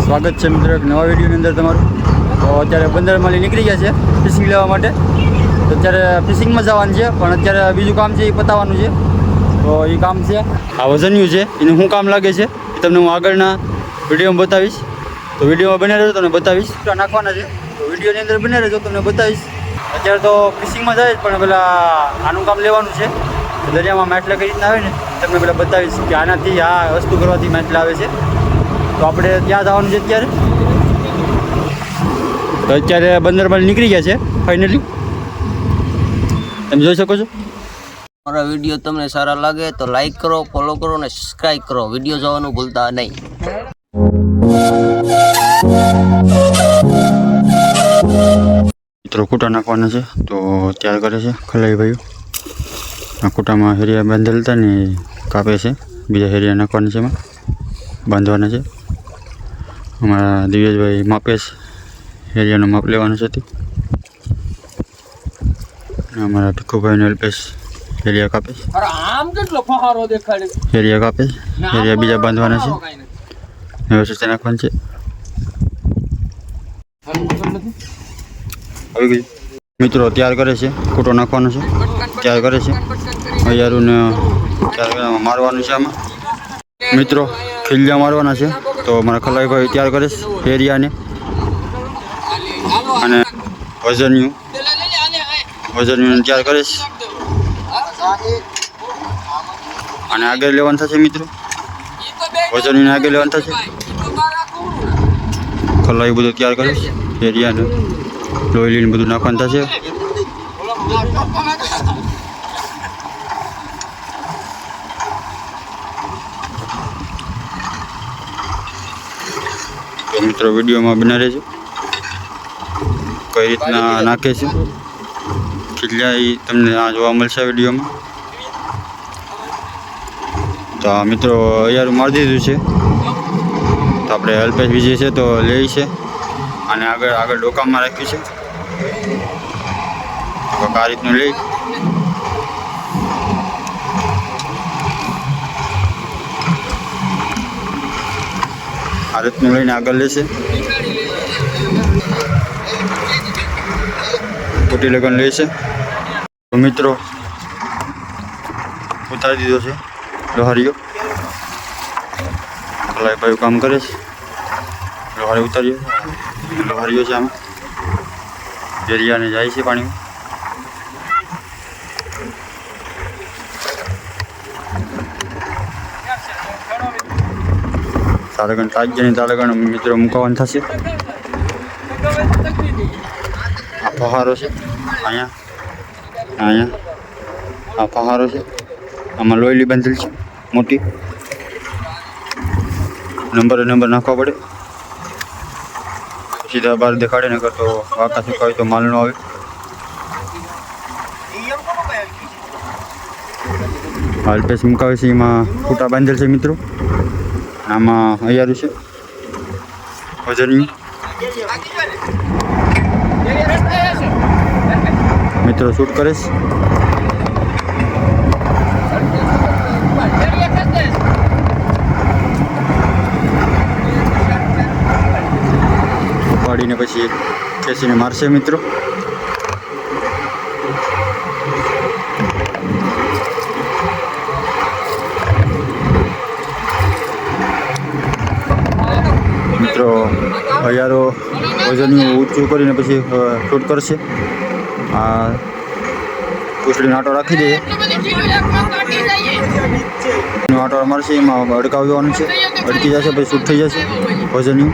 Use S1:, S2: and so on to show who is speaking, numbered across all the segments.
S1: સ્વાગત છે મિત્રો એક નવા વિડીયોની અંદર તમારું। તો અત્યારે બંદરમાંથી નીકળી ગયા છે ફિશિંગ લેવા માટે। તો અત્યારે ફિશિંગમાં જવાનું છે, પણ અત્યારે બીજું કામ છે એ પતાવવાનું છે। તો એ કામ છે આ વજન્યું છે, એનું શું કામ લાગે છે એ તમને હું આગળના વિડીયોમાં બતાવીશ। તો વિડીયોમાં બને રહેજો, તમને બતાવીશ નાખવાના છે। તો વિડીયોની અંદર બને રહેજો, તમને બતાવીશ। અત્યારે તો ફિશિંગમાં જાય જ, પણ પેલા આનું કામ લેવાનું છે। દરિયામાં માટલા કઈ રીતના આવે ને તમને પેલા બતાવીશ કે આનાથી આ વસ્તુ કરવાથી માટલા આવે છે। તો આપણે ત્યાં જવાનું છે અત્યારે। તો અત્યારે બંદરમાં નીકળી ગયા છે ફાઇનલી, તમે જોઈ શકો છો।
S2: મારા વિડીયો તમને સારા લાગે તો લાઈક કરો, ફોલો કરો અને સબસ્ક્રાઇબ કરો। વિડીયો જોવાનું ભૂલતા નહીં।
S1: મિત્રો કૂટા નાખવાના છે, તો તૈયાર કરે છે ખલાઈ ભાઈઓ। આ કૂટામાં હેરિયા બાંધેલ હતા ને કાપે છે, બીજા હેરિયા નાખવાના છે, એમાં બાંધવાના છે। અમારા દિવ્યેશભાઈ માપેશ હેરિયાનું માપ લેવાનું છે। અમારા ભીખુભાઈને અલ્પેશ હેરિયા કાપે છે, હેરિયા કાપે છે, હેરિયા બીજા બાંધવાના છે, વ્યવસ્થિત નાખવાનું છે। આવી ગયું મિત્રો, તૈયાર કરે છે, કૂટો નાખવાનો છે, તૈયાર કરે છે। હૈયારુંને તૈયાર મારવાનું છે આમાં મિત્રો, ખીલિયા મારવાના છે। તો મારા ખલાઈભાઈ તૈયાર કરે છે હેરિયાને અને વજનિયું તૈયાર કરે છે, અને આગળ લેવાનું થશે મિત્રો। વજનિયું આગળ લેવાનું થશે, ખલાઈ બધું તૈયાર કરે છે, હેરિયાને લોહીલીને બધું નાખવાનું થશે। તો મિત્રો વિડીયોમાં બના રહેજો, કઈ રીતના નાખે છે ખીલિયા એ તમને આ જોવા મળશે વિડીયોમાં। તો આ મિત્રો યાર મારી દીધું છે, તો આપણે અલ્પેશ વિજય છે તો લે છે, અને આગળ ડોકામાં રાખ્યું છે। આ રીતનું લઈ આ રીતનું લઈને આગળ લેશે, કુટી લગન લેશે। તો મિત્રો ઉતારી દીધો છે લોહારીઓ, ભાઈ કામ કરે છે, લોહારી ઉતારીઓ લોહારીઓ છે આમાં, હેરિયાને જાય છે પાણીમાં। તાળગણ તાજ્યની તાળગણ મિત્રો મુકાવાનું થશે। આ પહારો છે, અહીંયા આ પહારો છે, આમાં લોહીલી બાંધેલ છે મોટી, નંબર નાખવા પડે, સીધા બહાર દેખાડે ને કરતો વાંકા સુકાય તો માલ નો આવે। અલ્પેશ મુકાવે છે, એમાં ફૂટા બાંધેલ છે મિત્રો, આમાં હૈયારું છે વજનિયું મિત્રો શૂટ કરે છે। ઉપાડીને પછી ખેંચીને મારશે મિત્રો। મિત્રો હૈયારો વજનિયું ઊંચું કરીને પછી શૂટ કરશે। આ પૂછડીનો આટો રાખી દઈએ, આટો મારશે, એમાં અડકાવવાનું છે, અડકી જશે પછી શૂટ થઈ જશે વજનિયું।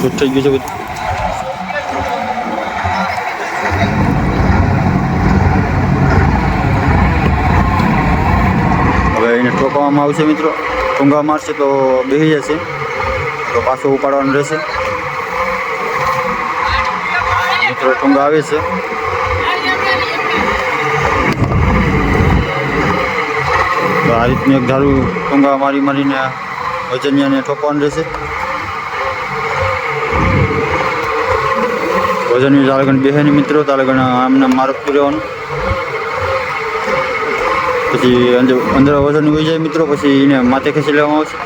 S1: શૂટ થઈ ગયું છે બધું। હવે એને ટોકવામાં આવશે મિત્રો, ટૂંગા મારશે તો બેસી જશે, તો પાછો ઉપાડવાનું રહેશે મિત્રો। ટૂંગા આવે છે, તો આ રીતનું એક ધારું ટૂંગા મારીને વજનિયાને ઠોકવાનું રહેશે। વજનની તાળગણ બેહે નહીં મિત્રો, તાળગણ આમને મારતું રહેવાનું। પછી અંદર વજન હોઈ જાય મિત્રો, પછી એને માથે ખેંચી લેવામાં આવશે.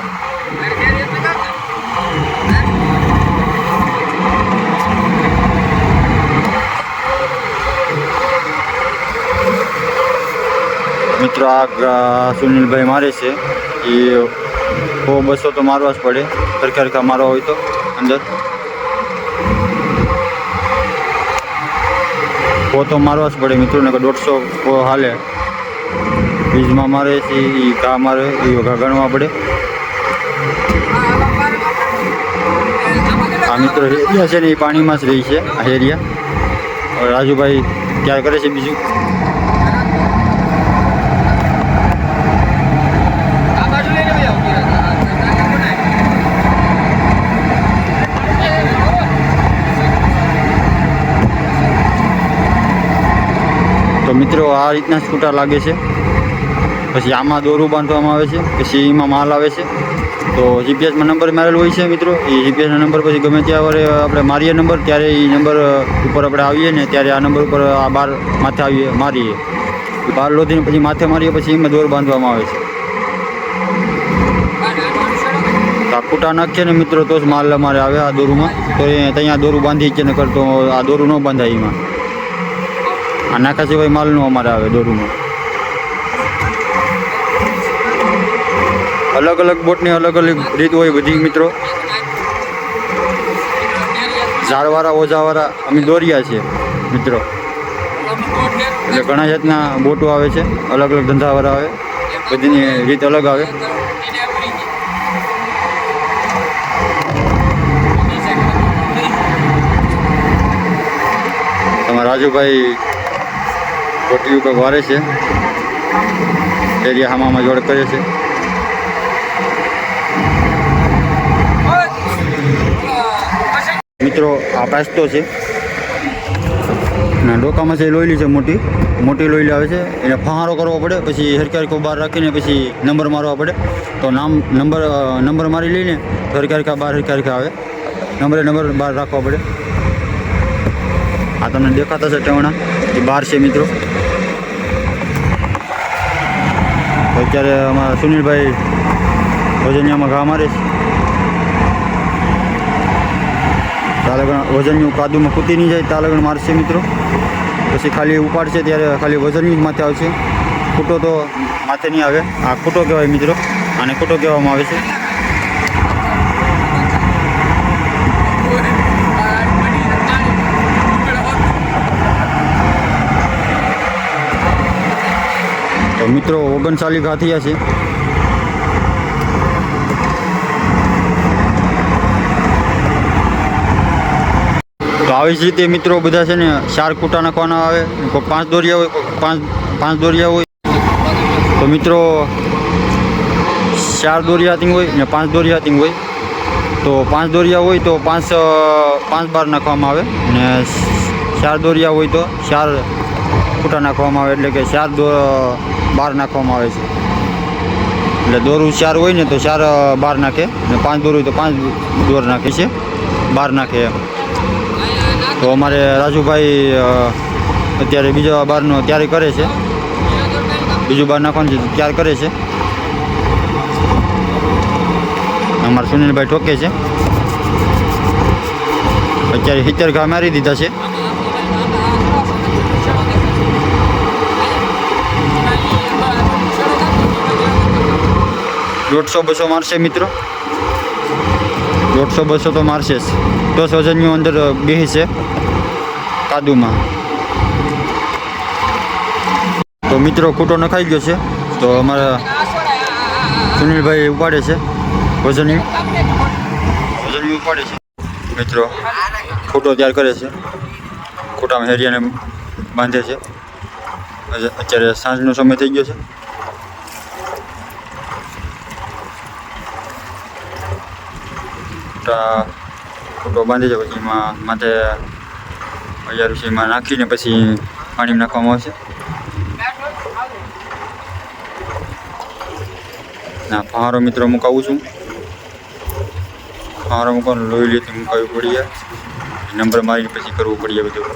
S1: મિત્રો આ સુનિલભાઈ મારે છે એ 100-200 તો મારવા જ પડે, સરખા મારવા હોય તો અંદર તો મારવા જ પડે મિત્રો, ને 150 હાલે. બીજમાં મારે છે એ ઘા મારે એ ઘા ગણવા પડે. આ મિત્રો હેરિયા છે ને એ પાણીમાં જ રહી છે. આ હેરિયા રાજુભાઈ ક્યારે કરે છે બીજું. તો મિત્રો આ રીતના સ્કૂટર લાગે છે. પછી આમાં દોરું બાંધવામાં આવે છે, પછી એમાં માલ આવે છે. તો જીપીએસમાં નંબર મારેલો હોય છે મિત્રો. એ જીપીએસના નંબર પછી ગમે ત્યાં વરે આપણે મારીએ નંબર, ત્યારે એ નંબર ઉપર આપણે આવીએ ને ત્યારે આ નંબર ઉપર આ બાર માથે આવીએ મારીએ, બાર લોધીને પછી માથે મારીએ, પછી એમાં દોર બાંધવામાં આવે છે. આ કૂટા નાખીએ ને મિત્રો તો જ માલ અમારે આવે આ દોરુમાં. તો એ ત્યાં દોરું બાંધી છે ને કરતો આ દોરું ન બાંધાય એમાં. આ નાખા સિવાય માલનું અમારે આવે દોરુમાં. અલગ અલગ બોટની અલગ અલગ રીત હોય બધી મિત્રો. ઝાડવાળા ઓઝાવાળા અમે દોર્યા છે મિત્રો. એટલે ઘણા જાતના બોટો આવે છે, અલગ અલગ ધંધાવાળા આવે, બધીની રીત અલગ આવે. તમારા રાજુભાઈ બોટિયું કંઈક વારે છે, એરિયા હામામાં જોડ કરે છે. મિત્રો આ પાસ્તો છે ના ડોકામાં છે લોયલી છે, મોટી લોયલી આવે છે. એને ફહારો કરવો પડે, પછી હરકારકો બહાર રાખીને પછી નંબર મારવા પડે. તો નંબર મારી લઈને હરકારકા બહાર હરકારકા આવે, નંબર બહાર રાખવા પડે. આ તમને દેખાતા છે ટેવણા એ બહાર છે મિત્રો. અત્યારે અમારા સુનિલભાઈ વજનિયામાં ઘા મારે છે. તાલગણ વજનનું કાદુમાં કૂતી નહીં જાય, તાલગણ મારશે મિત્રો. પછી ખાલી ઉપાડશે ત્યારે ખાલી વજનની જ માથે આવશે, ખૂટો તો માથે નહીં આવે. આ ખૂટો કહેવાય મિત્રો, આને ખૂટો કહેવામાં આવે છે. તો મિત્રો 39 ઘા થયા છે. તો આવી જ રીતે મિત્રો બધા છે ને 4 કૂટા નાખવાના આવે. કોઈ 5 દોરિયા હોય, કોઈ 5 દોરિયા હોય. તો મિત્રો 4 દોરિયા હાથિંગ હોય ને 5 દોરિયા હાથિંગ હોય. તો 5 દોરિયા હોય તો 5 બાર નાખવામાં આવે, ને 4 દોરિયા હોય તો 4 કૂટા નાખવામાં આવે. એટલે કે 4 બાર નાખવામાં આવે છે. એટલે દોરું 4 હોય ને તો 4 બાર નાખે, ને 5 દોર હોય તો 5 દોર નાખે છે, બાર નાખે એમ. તો અમારે રાજુભાઈ અત્યારે બીજા બારનો તૈયારી કરે છે, બીજું બાર નાખવાનું છે તૈયાર કરે છે. અમારા સુનિલભાઈ ઠોકે છે. અત્યારે 70 ઘા મારી દીધા છે. દોઢસો 200 મારશે મિત્રો, 150-200 તો મારશે જ. તો વજનનું અંદર બેસી છે કાદુમાં. તો મિત્રો ખૂટો નખાઈ ગયો છે. તો અમારા સુનિલભાઈ ઉપાડે છે વજનનું ઉપાડે છે મિત્રો. ખૂટો તૈયાર કરે છે, ખૂટામાં હેરિયાને બાંધે છે. અત્યારે સાંજનો સમય થઈ ગયો છે. ખૂટો બાંધી છે, પછી એમાં માથે 1000 નાખીને પછી પાણીમાં નાખવામાં આવશે. ના ફહારો મિત્રો મુકાવું છું. ફહારો મૂકવાનું લોહી લેતી મુકાવવી પડીએ, નંબર મારીને પછી કરવું પડીએ બધું.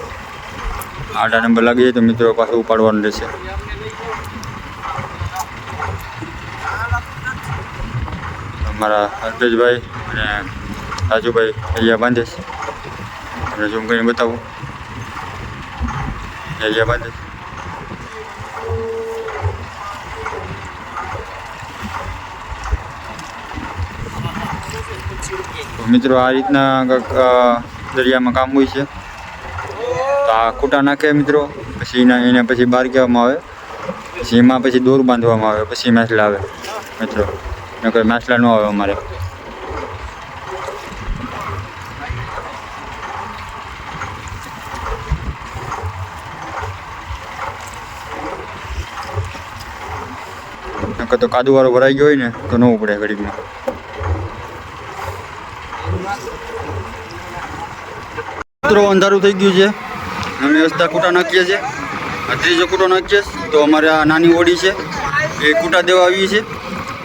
S1: આડા નંબર લાગી જાય તો મિત્રો પાછું ઉપાડવાનું રહેશે. અમારા અલ્પેશભાઈ અને રાજુભાઈ અહીંયા બાંધે છે. આપણે ઝૂમ કરીને બતાવું. અહીંયા બાંધે છે. તો મિત્રો આ રીતના દરિયામાં કામ હોય છે. તો આ ખૂટા નાખે મિત્રો, પછી એને પછી બહાર કહેવામાં આવે, પછી એમાં પછી દોર બાંધવામાં આવે, પછી માછલા આવે મિત્રો. નકર માછલા ન આવે અમારે. નકર તો કાદુવાળો ભરાઈ ગયો હોય ને તો ન ઉપડે ઘડીકમાં. મિત્રો અંધારું થઈ ગયું છે. અમે રસ્તા કૂટા નાખીએ છીએ. આ ત્રીજો કૂટો નાખીએ તો અમારે આ નાની ઓડી છે એ કૂટા દેવા આવી છે.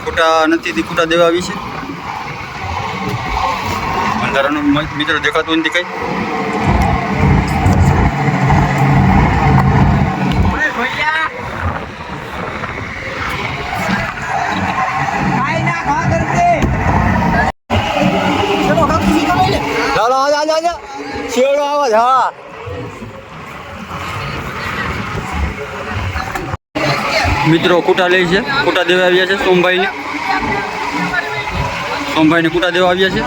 S1: કૂટા નથી તે કૂટા દેવા આવી છે. અંધારાનું મિત્રો દેખાતું નથી કંઈ. મિત્રો કૂટા લે છે, કૂટા દેવા આવ્યા છે સોમભાઈને. સોમભાઈને કૂટા દેવા આવ્યા છે.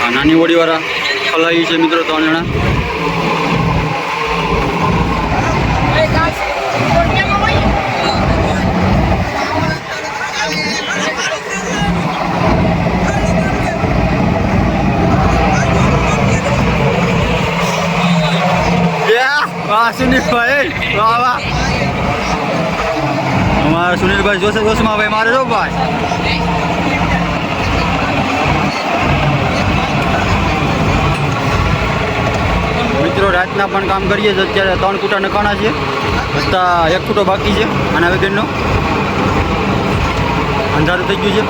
S1: આ નાની ઓડીવાળા ખલાઈ છે મિત્રો 3 જણા. સુનિલભાઈ વાહ વાહ. અમારા સુનિલભાઈ જોશે જોશમાં ભાઈ મારે જો ભાઈ. મિત્રો રાતના પણ કામ કરીએ છીએ. અત્યારે 3 કૂટા નખાણા છે, છતાં 1 કૂટો બાકી છે આના વગરનો. અંધારું થઈ ગયું છે,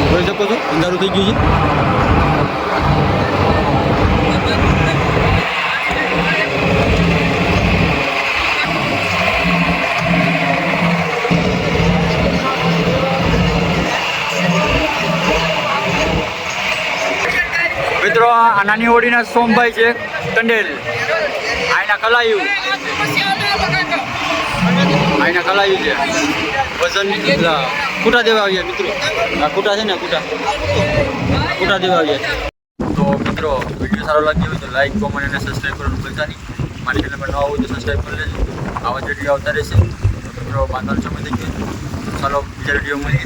S1: જોઈ શકો છો અંધારું થઈ ગયું છે. મિત્રો આ નાની ઓડીના સોમભાઈ છે ટંડેલ. આયના કલાયું છે વજન કૂટા દેવા આવ્યા મિત્રો. આ કૂટા છે ને કૂટા દેવા આવ્યા. તો મિત્રો વિડીયો સારો લાગ્યો હોય તો લાઈક કોમેન્ટ અને સબસ્ક્રાઈબ કરવાનું ભૂલતા નહીં. મારી ચેનલ પર નવા હોય તો સબસ્ક્રાઈબ કરી લેજો. આવા જ વિડીયો આવતા રહેશે. તો મિત્રો બાંધવાનો સમય થઈ ગયો. ચાલો બીજા વિડીયો મળીએ.